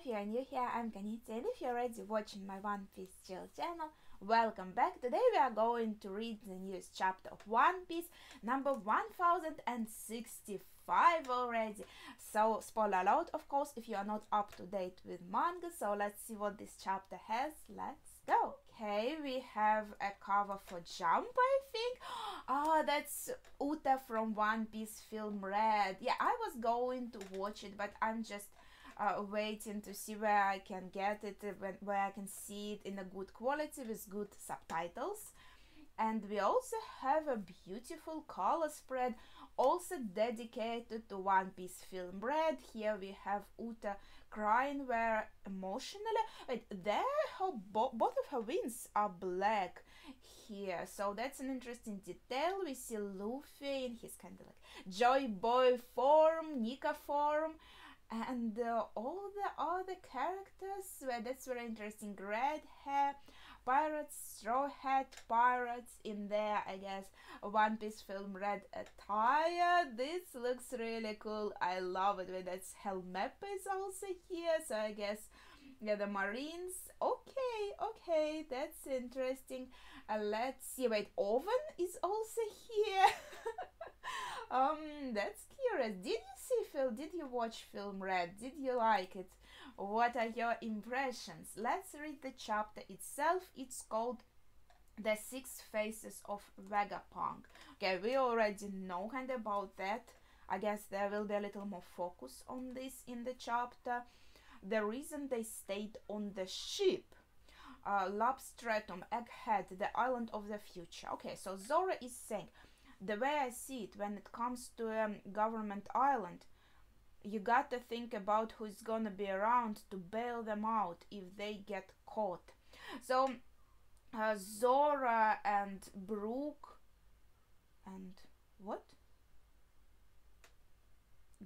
if you're new here, I'm Kanitsa, and if you're already watching my One Piece Chill channel, welcome back. Today we are going to read the newest chapter of One Piece, number 1065 already. So, spoiler alert, of course, if you are not up to date with manga. So let's see what this chapter has. Let's go. Okay, we have a cover for Jump, I think. Oh, that's Uta from One Piece Film Red. Yeah, I was going to watch it, but I'm just waiting to see where I can get it, where I can see it in a good quality with good subtitles. And we also have a beautiful color spread, also dedicated to One Piece Film Red. Here we have Uta crying very emotionally. Wait, both of her wings are black here, so that's an interesting detail. We see Luffy in his kind of like Joy Boy form, Nika form, and all the other characters, well, that's very interesting. Red hair pirates, straw hat pirates in there, I guess. One Piece Film Red attire. This looks really cool. I love it. When that's Helmepe is also here, so I guess, yeah, the Marines. Okay, that's interesting. Let's see. Wait, Oven is also here. That's curious. Did you see Phil? Did you watch Film Red? Did you like it? What are your impressions? Let's read the chapter itself. It's called The Six Faces of Vegapunk. Okay, we already know kind of about that. I guess there will be a little more focus on this in the chapter. The reason they stayed on the ship, Labstratum, Egghead, the island of the future. Okay, so Zoro is saying, the way I see it, when it comes to government island, you got to think about who's gonna be around to bail them out if they get caught. So Zora and Brook and what?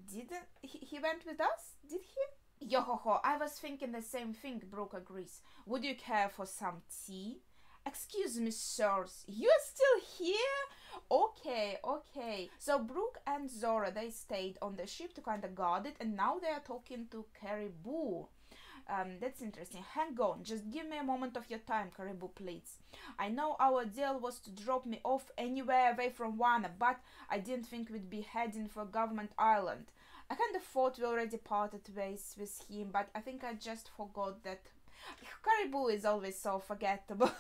Didn't he went with us? Did he? Yo-ho-ho, I was thinking the same thing, Brook agrees. Would you care for some tea? Excuse me, sirs, you're still here? Okay. So Brook and Zora, they stayed on the ship to kind of guard it, and now they are talking to Caribou. That's interesting. Hang on, just give me a moment of your time, Caribou, please. I know our deal was to drop me off anywhere away from Wano, but I didn't think we'd be heading for Government Island. I kind of thought we already parted ways with him, but I think I just forgot that Caribou is always so forgettable.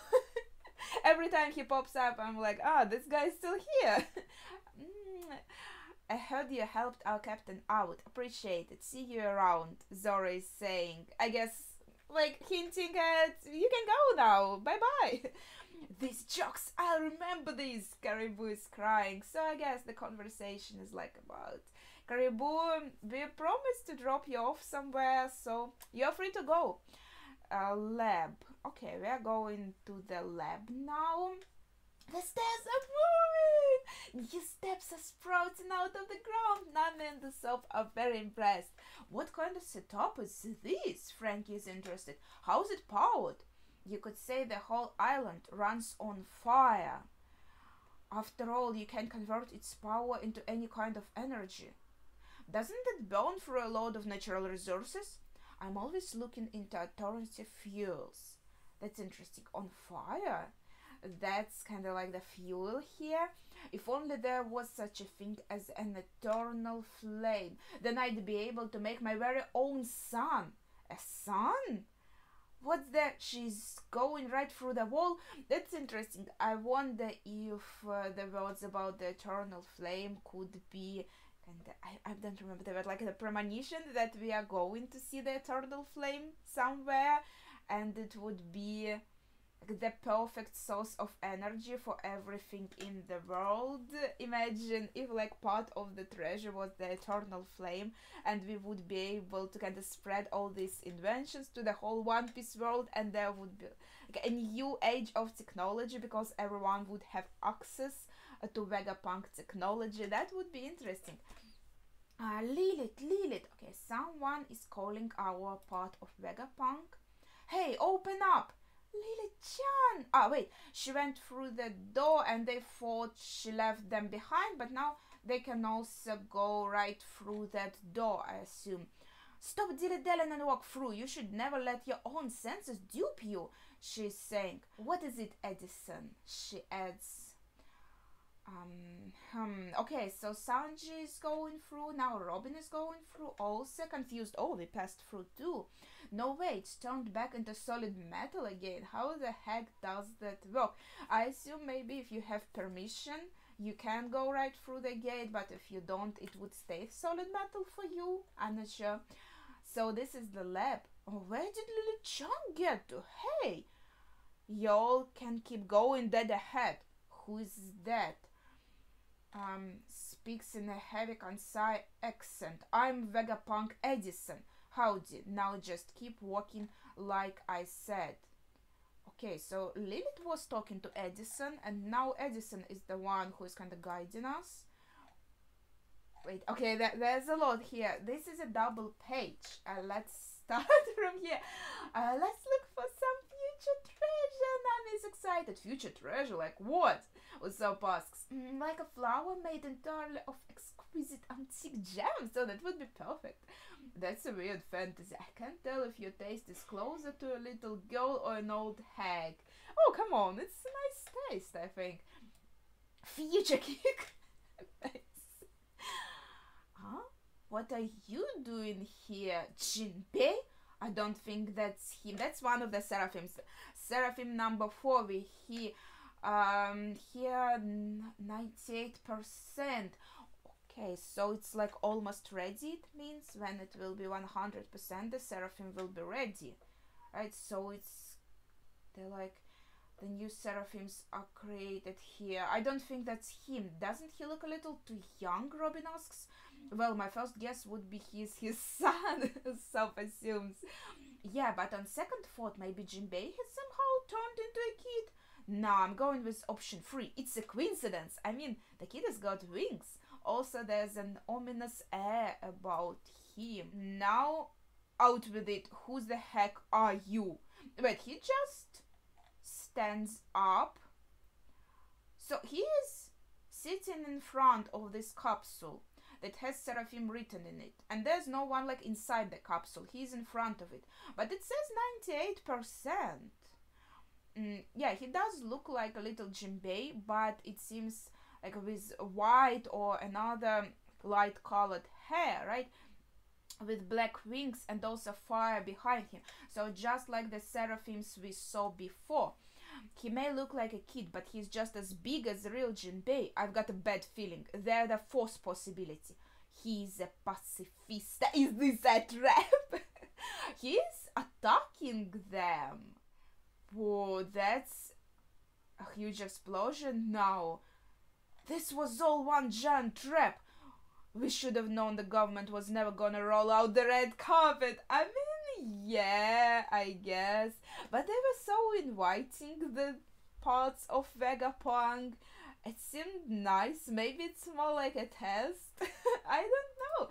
Every time he pops up, I'm like, this guy's still here. I heard you helped our captain out. Appreciate it. See you around, Zora is saying. I guess, like, hinting at, you can go now. Bye-bye. These jokes, I'll remember these. Caribou is crying. So I guess the conversation is like about Caribou, we promised to drop you off somewhere, so you're free to go. Lab. Okay, we are going to the lab now. The stairs are moving! New steps are sprouting out of the ground. Nami and the Soap are very impressed. What kind of setup is this? Frankie is interested. How is it powered? You could say the whole island runs on fire. After all, you can convert its power into any kind of energy. Doesn't it burn through a lot of natural resources? I'm always looking into alternative fuels. That's interesting. On fire? That's kind of like the fuel here. If only there was such a thing as an eternal flame, then I'd be able to make my very own sun. A sun? What's that? She's going right through the wall? That's interesting. I wonder if the words about the eternal flame could be, and I don't remember the word, like the premonition that we are going to see the eternal flame somewhere, and it would be the perfect source of energy for everything in the world. Imagine if like part of the treasure was the eternal flame, and we would be able to kind of spread all these inventions to the whole One Piece world, and there would be like a new age of technology because everyone would have access to Vegapunk technology. That would be interesting. Lilith. Okay, someone is calling our part of Vegapunk. Hey, open up! Lily-chan! Wait, she went through the door and they thought she left them behind, but now they can also go right through that door, I assume. Stop dilly-dallying and walk through. You should never let your own senses dupe you, she's saying. What is it, Edison? She adds. Okay, so Sanji is going through, now Robin is going through, also confused. Oh, we passed through too. No way, it's turned back into solid metal again. How the heck does that work? I assume maybe if you have permission, you can go right through the gate, but if you don't, it would stay solid metal for you. I'm not sure. So this is the lab. Oh, where did Lily Chung get to? Hey, y'all can keep going dead ahead. Who is that? Speaks in a heavy Kansai accent. I'm Vegapunk Edison. Howdy. Now just keep walking like I said. Okay, so Lilith was talking to Edison, and now Edison is the one who is kind of guiding us. Wait, okay, there's a lot here. This is a double page. Let's start from here. Let's look for some future treasure. Nami is excited. Future treasure? Like what? Usopp asks. Like a flower made entirely of exquisite antique gems. So that would be perfect. That's a weird fantasy. I can't tell if your taste is closer to a little girl or an old hag. Oh, come on. It's a nice taste, I think. Future kick. Nice. Huh? What are you doing here, Jinbei? I don't think that's him. That's one of the Seraphims. Seraphim number 4. We here 98%. Okay, so it's like almost ready. It means when it will be 100%, the Seraphim will be ready, right? So they're like the new Seraphims are created here. I don't think that's him. Doesn't he look a little too young? Robin asks. Well, my first guess would be his son. Self assumes. Yeah, but on second thought, maybe Jinbei has somehow turned into a kid. No, I'm going with option 3. It's a coincidence. I mean, the kid has got wings. Also, there's an ominous air about him. Now, out with it. Who the heck are you? Wait, he just stands up. So he is sitting in front of this capsule that has Seraphim written in it. And there's no one like inside the capsule. He's in front of it. But it says 98%. Yeah, he does look like a little Jinbei, but it seems like with white or another light colored hair, right? With black wings and also fire behind him. So just like the Seraphims we saw before. He may look like a kid, but he's just as big as the real Jinbei. I've got a bad feeling. They're the fourth possibility. He's a pacifista. Is this a trap? He's attacking them. Whoa, that's a huge explosion now. This was all one giant trap. We should have known the government was never gonna roll out the red carpet. I mean, yeah, I guess. But they were so inviting, the parts of Vegapunk. It seemed nice. Maybe it's more like a test. I don't know.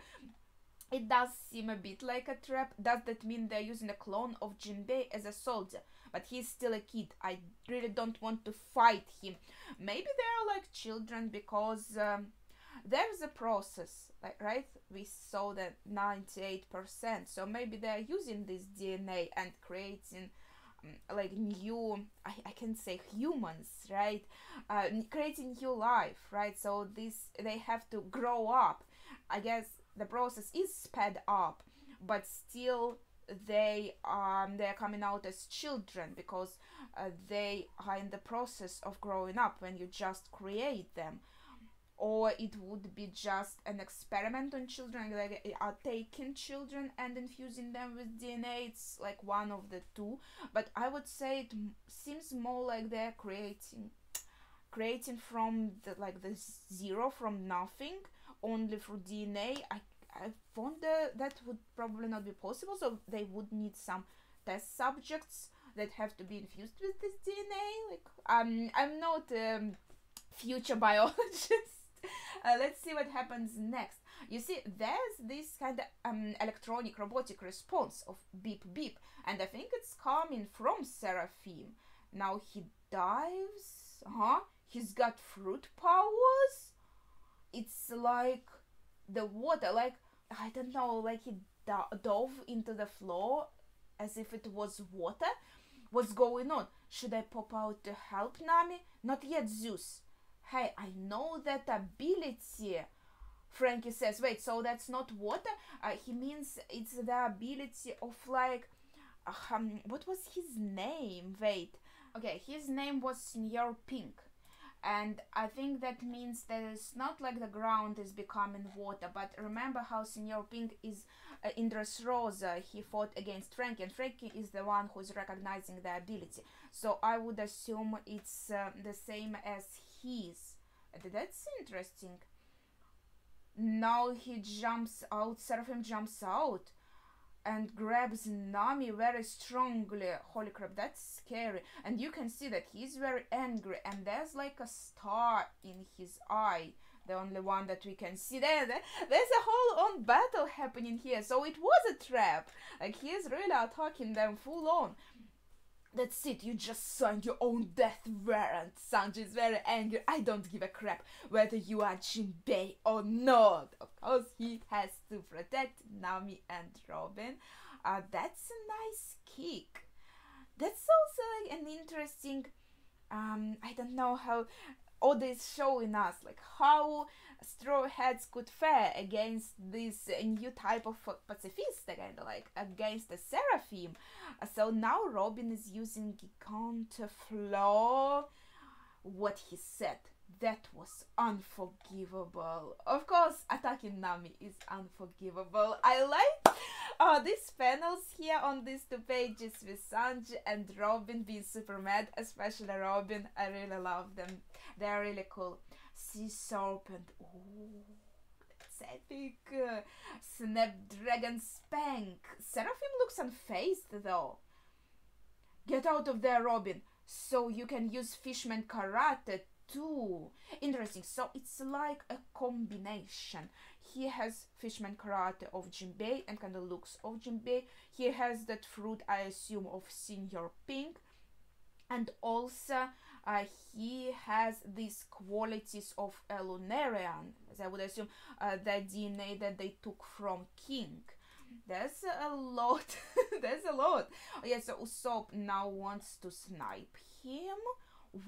It does seem a bit like a trap. Does that mean they're using a clone of Jinbei as a soldier? But he's still a kid. I really don't want to fight him. Maybe they're like children because there's a process, like, right? We saw that 98%. So maybe they're using this DNA and creating like new, I can say humans, right? Creating new life, right? So they have to grow up. I guess the process is sped up, but still they're coming out as children because they are in the process of growing up when you just create them. Or it would be just an experiment on children, like are taking children and infusing them with DNA. It's like one of the two, but I would say it seems more like they're creating from the zero, from nothing, only through DNA. I wonder that would probably not be possible, so they would need some test subjects that have to be infused with this DNA. Like I'm not a future biologist. Let's see what happens next. You see, there's this kind of electronic robotic response of beep beep, and I think it's coming from Seraphim. Now he dives. He's got fruit powers. It's like the water, like I don't know, like he dove into the floor as if it was water. What's going on? Should I pop out to help Nami? Not yet, Zeus. Hey, I know that ability. Frankie says, wait, so that's not water? He means it's the ability of like, what was his name? Wait. Okay, his name was Senior Pink. And I think that means that it's not like the ground is becoming water, but remember how Senior Pink is in Dressrosa, he fought against Frankie, and Frankie is the one who's recognizing the ability. So I would assume it's the same as his. That's interesting. Now he jumps out, Seraphim jumps out and grabs Nami very strongly. Holy crap, that's scary. And you can see that he's very angry, and there's like a star in his eye, the only one that we can see. There's a whole on battle happening here, so it was a trap. Like, he's really attacking them full on. That's it, you just signed your own death warrant. Sanji is very angry. I don't give a crap whether you are Jinbei or not. Of course, he has to protect Nami and Robin. That's a nice kick. That's also like an interesting, I don't know how Oda is showing us, like how Straw Hats could fare against this new type of pacifist, kind of like against the Seraphim. So now Robin is using Gigant Floor. What he said, that was unforgivable. Of course, attacking Nami is unforgivable. I like these panels here on these 2 pages with Sanji and Robin being super mad, especially Robin. I really love them. They're really cool. Sea Serpent. Ooh, that's epic. Snapdragon Spank. Seraphim looks unfazed though. Get out of there, Robin. So you can use Fishman Karate too. Interesting. So it's like a combination. He has Fishman Karate of Jinbei and kind of looks of Jinbei. He has that fruit, I assume, of Senior Pink. And also he has these qualities of a Lunarian, as I would assume, the DNA that they took from King. There's a lot. There's a lot. Oh, yeah, so Usopp now wants to snipe him.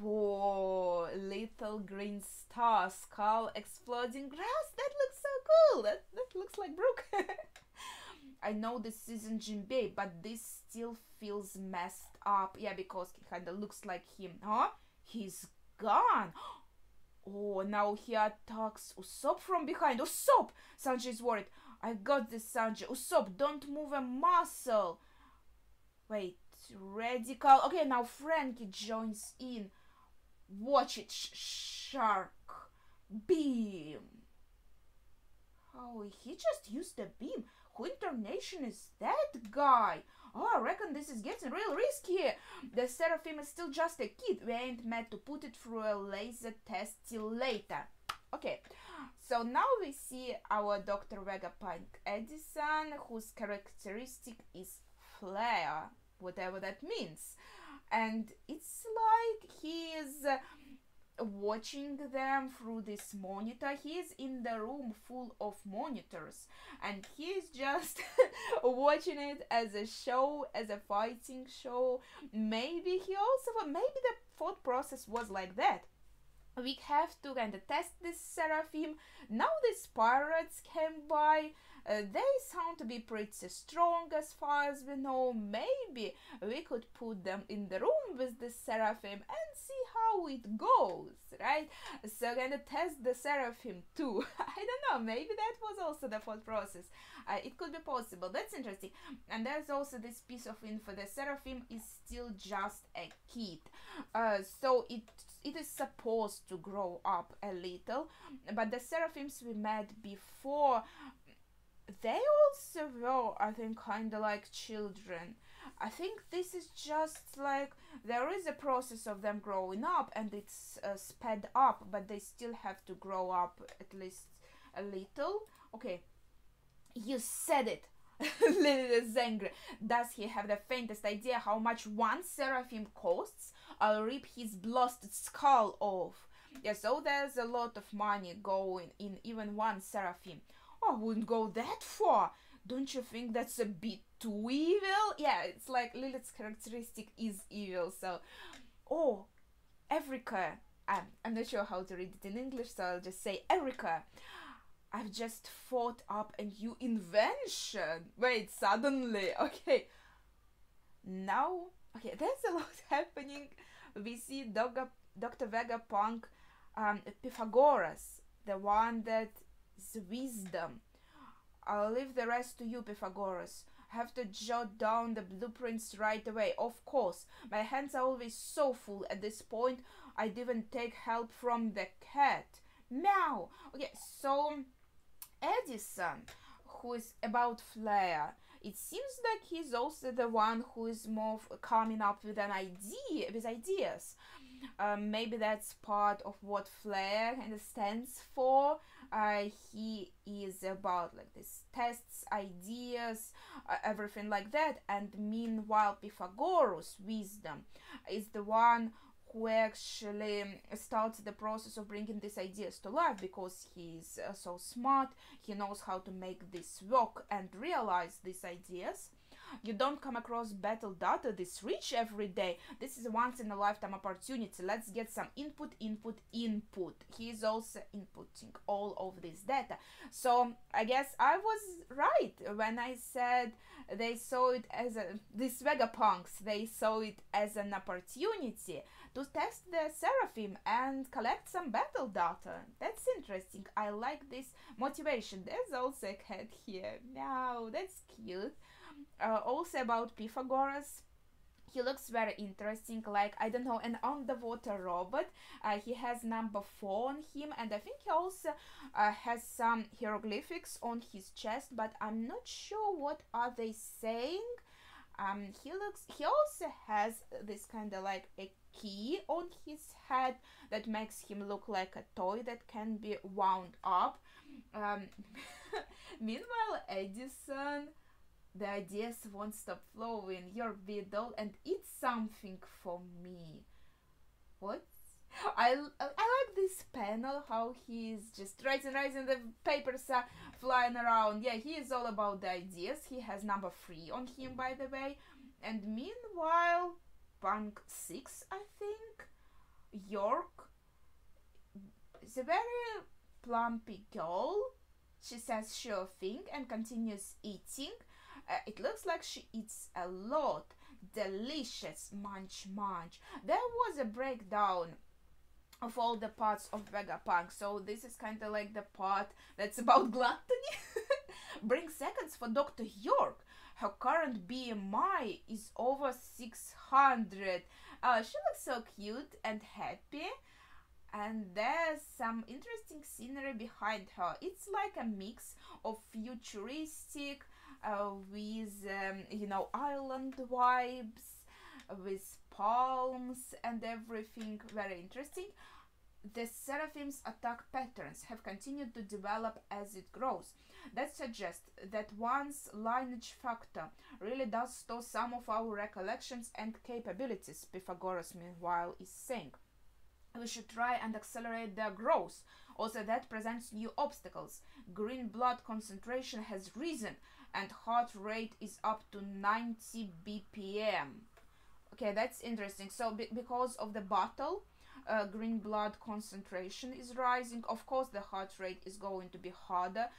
Whoa, little green star, skull, exploding grass. That looks so cool. That looks like Brook. I know this isn't Jinbei, but this still feels messed up. Yeah, because he kind of looks like him. Huh? He's gone. Oh, now he attacks Usopp from behind. Usopp! Sanji is worried. I got this, Sanji. Usopp, don't move a muscle. Wait, radical. Okay, now Frankie joins in. Watch it, shark. Beam. Oh, he just used a beam. Who incarnation is that guy? Oh, I reckon this is getting real risky. The Seraphim is still just a kid. We ain't meant to put it through a laser test till later. Okay, so now we see our Dr. Vegapunk Edison, whose characteristic is flare, whatever that means. And it's like he is watching them through this monitor. He is in the room full of monitors, and he is just watching it as a show, as a fighting show. Maybe the thought process was like that. We have to kind of test this Seraphim. Now these pirates came by. They sound to be pretty strong as far as we know. Maybe we could put them in the room with the Seraphim and see how it goes, right? So kind of test the Seraphim too. I don't know, maybe that was also the thought process. It could be possible. That's interesting. And there's also this piece of info. The Seraphim is still just a kid. So it is supposed to grow up a little, but the Seraphims we met before, they also were, I think, kind of like children. I think this is just like, there is a process of them growing up and it's sped up, but they still have to grow up at least a little. Okay, you said it. Lily is angry. Does he have the faintest idea how much one Seraphim costs? I'll rip his blasted skull off. Yeah, so there's a lot of money going in even one Seraphim. I wouldn't go that far. Don't you think that's a bit too evil? Yeah, it's like Lilith's characteristic is evil. So, oh, Erica. I'm not sure how to read it in English, so I'll just say Erica. I've just thought up a new invention. Wait, suddenly. Okay. Now, okay, there's a lot happening. We see Dr. Vegapunk, Pythagoras, the one that is wisdom. I'll leave the rest to you, Pythagoras. I have to jot down the blueprints right away. Of course, my hands are always so full. At this point, I didn't take help from the cat. Meow! Okay, so Edison, who is about Flair, it seems like he's also the one who is more coming up with an idea, with ideas. Maybe that's part of what Flair stands for. He is about like this tests, ideas, everything like that. And meanwhile, Pythagoras' wisdom is the one who actually starts the process of bringing these ideas to life, because he's so smart. He knows how to make this work and realize these ideas. You don't come across battle data this rich every day. This is a once in a lifetime opportunity. Let's get some input. He is also inputting all of this data. So I guess I was right when I said they saw it as these Vegapunks, they saw it as an opportunity to test the Seraphim and collect some battle data. That's interesting. I like this motivation. There's also a cat here. Meow, that's cute. Also about Pythagoras, he looks very interesting, like, I don't know, an underwater robot. He has number 4 on him, and I think he also has some hieroglyphics on his chest, but I'm not sure what are they saying. He also has this kind of like a key on his head that makes him look like a toy that can be wound up. Meanwhile, Edison, the ideas won't stop flowing. You're Beedle and eat something for me. What? I like this panel, how he's just writing, the papers are flying around. Yeah, he is all about the ideas. He has number 3 on him, by the way. And meanwhile, Punk 6, I think, York is a very plumpy girl. She says sure thing and continues eating. It looks like she eats a lot. Delicious. Munch, munch. There was a breakdown of all the parts of Vegapunk, so this is kind of like the part that's about gluttony. Bring seconds for Dr. York. Her current BMI is over 600. She looks so cute and happy. And there's some interesting scenery behind her. It's like a mix of futuristic with island vibes, with palms and everything. Very interesting. The Seraphim's attack patterns have continued to develop as it grows. That suggests that one's lineage factor really does store some of our recollections and capabilities, Pythagoras meanwhile is saying. We should try and accelerate their growth. Also, that presents new obstacles. Green blood concentration has risen and heart rate is up to 90 BPM. Okay, that's interesting. So because of the battle, green blood concentration is rising. Of course, the heart rate is going to be higher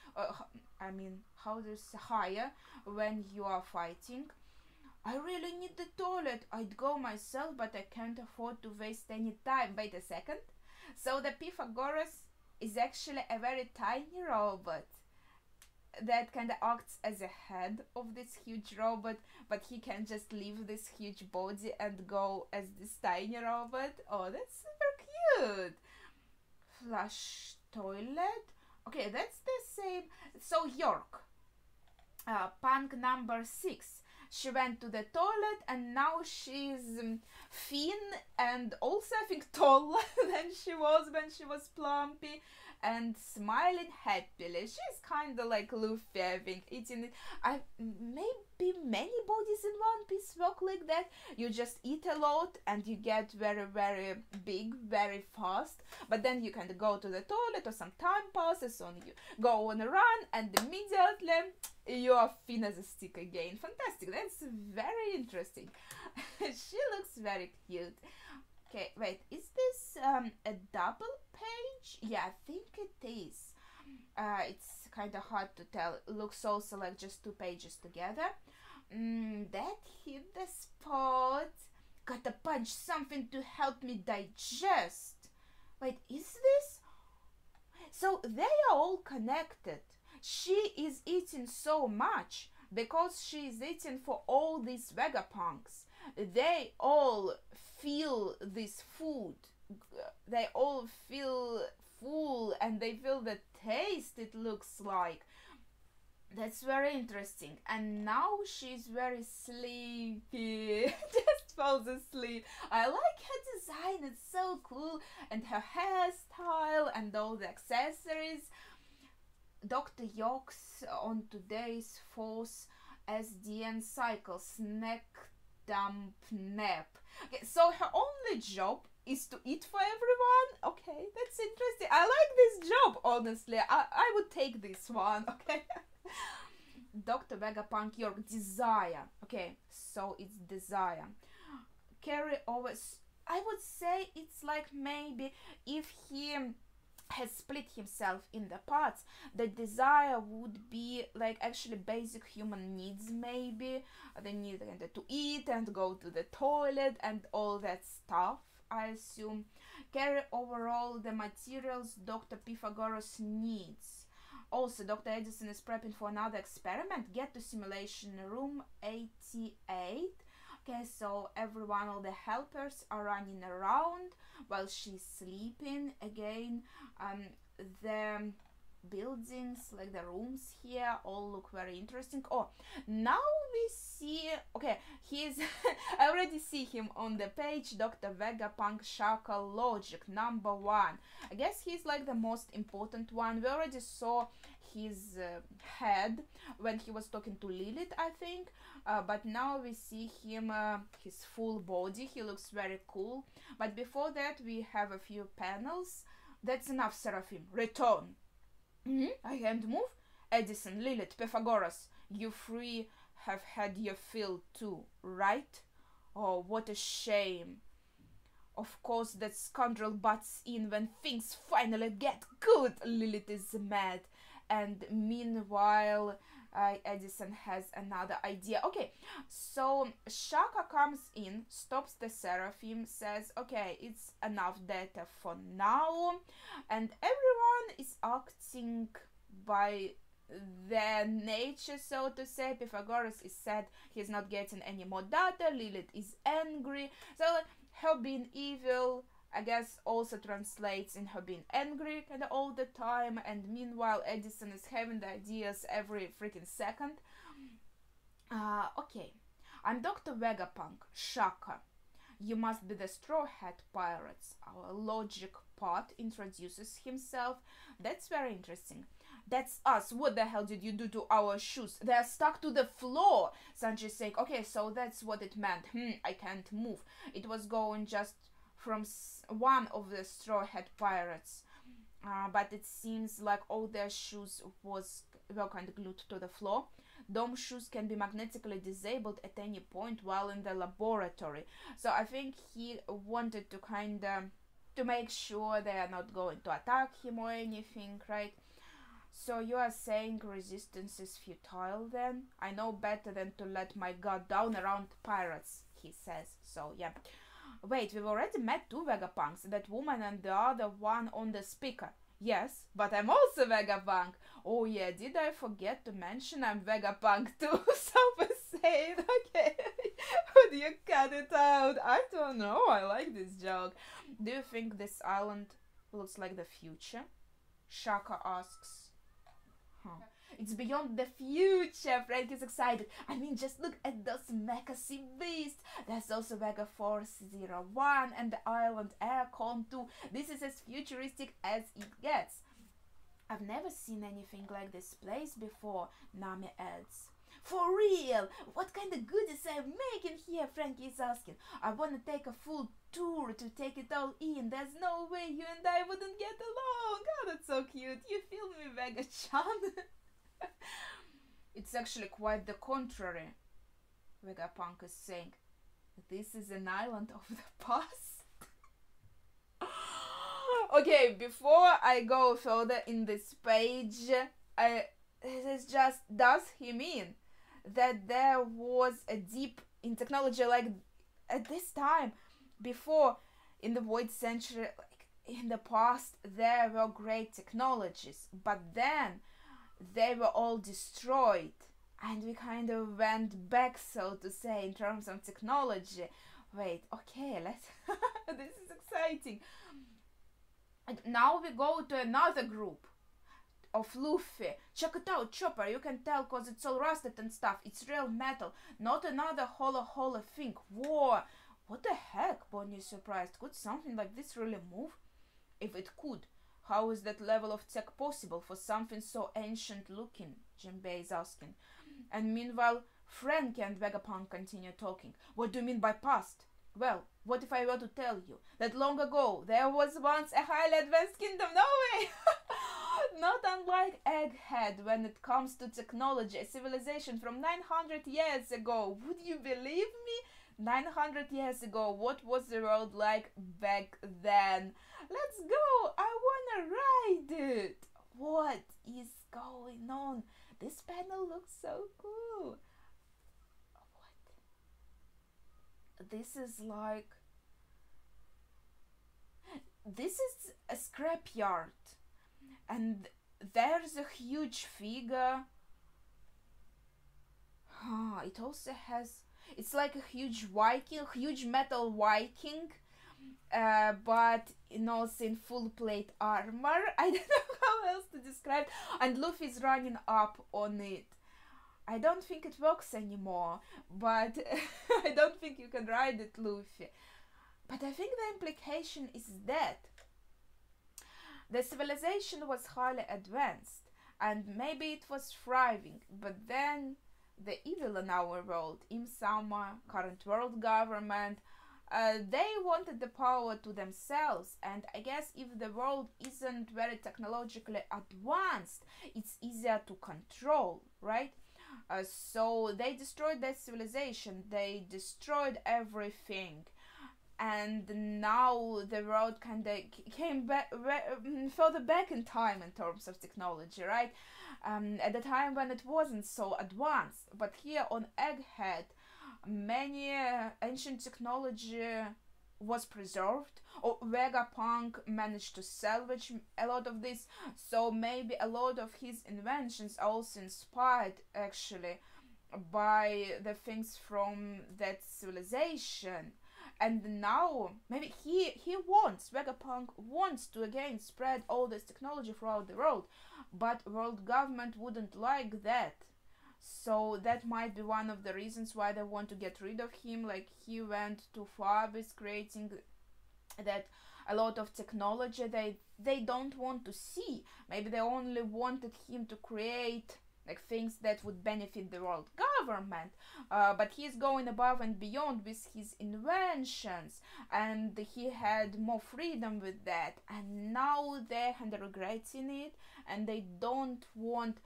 when you are fighting. I really need the toilet. I'd go myself, but I can't afford to waste any time. Wait a second. So the Pythagoras is actually a very tiny robot that kind of acts as a head of this huge robot, but he can just leave this huge body and go as this tiny robot. Oh, that's super cute. Flush toilet. Okay, that's the same. So York, Punk number 6. She went to the toilet and now she's thin and also I think taller than she was when she was plumpy. and smiling happily. She's kind of like Luffy, I think, eating it. Maybe many bodies in One Piece work like that. You just eat a lot and you get very, very big, very fast. But then you can go to the toilet or some time passes on you. Go on a run and immediately you are thin as a stick again. Fantastic. That's very interesting. She looks very cute. Okay, wait, is this a double page? Yeah, I think it is. It's kind of hard to tell. It looks also like just 2 pages together. That hit the spot. Gotta punch something to help me digest. Wait, is this? So they are all connected. She is eating so much because she is eating for all these Vegapunks. They all feel this food. They all feel full and they feel the taste, it looks like. That's very interesting. And now she's very sleepy. Just falls asleep. I like her design, it's so cool. And her hairstyle and all the accessories. Dr. Yox on today's Force SDN cycle snack dump nap. Okay, so her only job is to eat for everyone. Okay, that's interesting. I like this job, honestly. I would take this one. Okay. Dr. Vegapunk, your desire. Okay, so it's desire. Carry over. I would say it's like maybe if he has split himself in the parts, the desire would be like actually basic human needs, maybe. They need to eat and go to the toilet and all that stuff, I assume. Carry overall the materials Dr. Pythagoras needs. Also, Dr. Edison is prepping for another experiment. Get to simulation room 88. Okay, so everyone, all the helpers are running around while she's sleeping. Again, the buildings, like the rooms here, all look very interesting. Oh, now we see, okay, he's I already see him on the page. Dr. Vegapunk Shaka Logic #1. I guess he's like the most important one. We already saw his head when he was talking to Lilith, I think, but now we see him, his full body. He looks very cool. But before that we have a few panels. That's enough, Seraphim. Return. I can't move. Edison, Lilith, Pythagoras, you three have had your fill too, right? Oh, what a shame. Of course, that scoundrel butts in when things finally get good. Lilith is mad. And meanwhile, Edison has another idea. Okay, so Shaka comes in, stops the Seraphim, says, okay, it's enough data for now. And everyone is acting by their nature, so to say. Pythagoras is sad he's not getting any more data. Lilith is angry. So her being evil, I guess, also translates in her being angry kind of all the time. And meanwhile, Edison is having the ideas every freaking second. Okay, I'm Dr. Vegapunk, Shaka. You must be the Straw Hat Pirates. Our logic part introduces himself. That's very interesting. That's us. What the hell did you do to our shoes? They're stuck to the floor. Sanji's saying, okay, so that's what it meant. I can't move. It was going just from one of the Straw Hat Pirates. But it seems like all their shoes were kind of glued to the floor. Dome shoes can be magnetically disabled at any point while in the laboratory. So I think he wanted to kind of to make sure they are not going to attack him or anything, right? So you are saying resistance is futile then? I know better than to let my guard down around pirates, he says. So yeah. Wait, we've already met 2 Vegapunks, that woman and the other one on the speaker. Yes, but I'm also Vegapunk. Oh yeah, did I forget to mention I'm Vegapunk too? Super Saiyan, okay. Would you cut it out? I don't know, I like this joke. Do you think this island looks like the future? Shaka asks. It's beyond the future. Frank is excited. I mean, just look at those mecha sea beasts. There's also Vega Force 01 and the Island Aircon 2. This is as futuristic as it gets. I've never seen anything like this place before, Nami adds. For real? What kind of goodies are you making here? Frankie is asking. I want to take a full tour to take it all in. There's no way you and I wouldn't get along. Oh, that's so cute. You feel me, Vegapunk? It's actually quite the contrary, Vegapunk is saying. This is an island of the past. Okay, before I go further in this page, it's just, does he mean that there was a deep in technology like at this time before, in the void century, like in the past, there were great technologies, but then they were all destroyed and we kind of went back, so to say, in terms of technology. Wait, okay, let's this is exciting. And now we go to another group of Luffy. Check it out, Chopper. You can tell cause it's all rusted and stuff. It's real metal, not another hollow thing. Whoa, what the heck? Bonnie is surprised. Could something like this really move? If it could, how is that level of tech possible for something so ancient looking? Jinbei is asking. And meanwhile, Frankie and Vegapunk continue talking. What do you mean by past? Well, what if I were to tell you that long ago there was once a highly advanced kingdom? No way! Not unlike Egghead when it comes to technology, a civilization from 900 years ago. Would you believe me? 900 years ago, what was the world like back then? Let's go! I wanna ride it! What is going on? This panel looks so cool. What? This is like... This is a scrapyard. And there's a huge figure. It also has... It's like a huge Viking, huge metal Viking. But also in full plate armor. I don't know how else to describe. And Luffy's running up on it. I don't think it works anymore, but I don't think you can ride it, Luffy. But I think the implication is that the civilization was highly advanced and maybe it was thriving, but then the evil in our world, Im-sama, current world government, they wanted the power to themselves, and I guess if the world isn't very technologically advanced, it's easier to control, right? So they destroyed that civilization, they destroyed everything, and now the world kind of came back, further back in time in terms of technology, right? At the time when it wasn't so advanced, but here on Egghead, many ancient technology was preserved, or Vegapunk managed to salvage a lot of this, so maybe a lot of his inventions are also inspired actually by the things from that civilization. And now maybe Vegapunk wants to again spread all this technology throughout the world, but world government wouldn't like that. So that might be one of the reasons why they want to get rid of him, like he went too far with creating that a lot of technology they don't want to see. Maybe they only wanted him to create like things that would benefit the world government, but he's going above and beyond with his inventions, and he had more freedom with that, and now they're kind of regretting it, and they don't want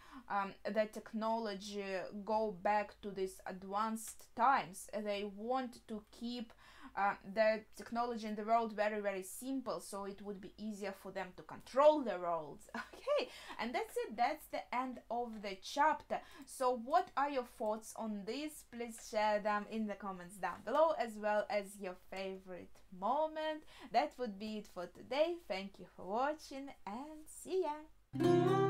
that technology go back to these advanced times. They want to keep the technology in the world very, very simple, so it would be easier for them to control the world. Okay, and that's it. That's the end of the chapter. So what are your thoughts on this? Please share them in the comments down below, as well as your favorite moment. That would be it for today. Thank you for watching, and see ya.